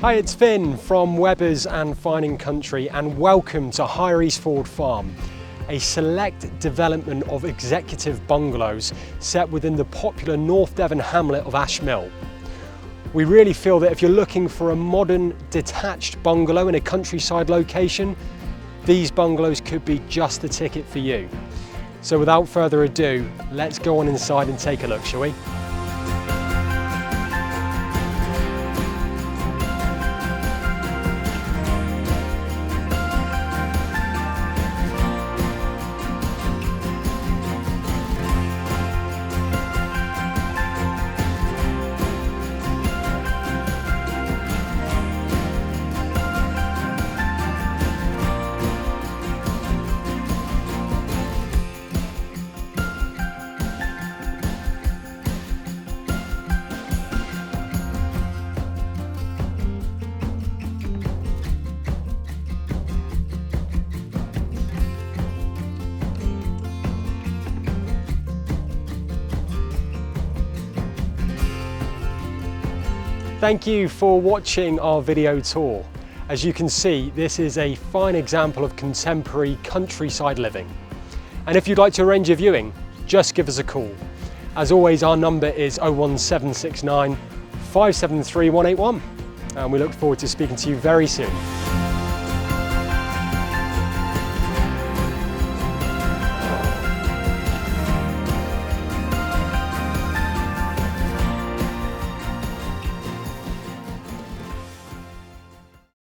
Hi, it's Finn from Webbers and Fine and Country, and welcome to Higher Eastford Farm, a select development of executive bungalows set within the popular North Devon hamlet of Ashmill. We really feel that if you're looking for a modern detached bungalow in a countryside location, these bungalows could be just the ticket for you. So without further ado, let's go on inside and take a look, shall we? Thank you for watching our video tour. As you can see, this is a fine example of contemporary countryside living. And if you'd like to arrange a viewing, just give us a call. As always, our number is 01769 573 181. And we look forward to speaking to you very soon.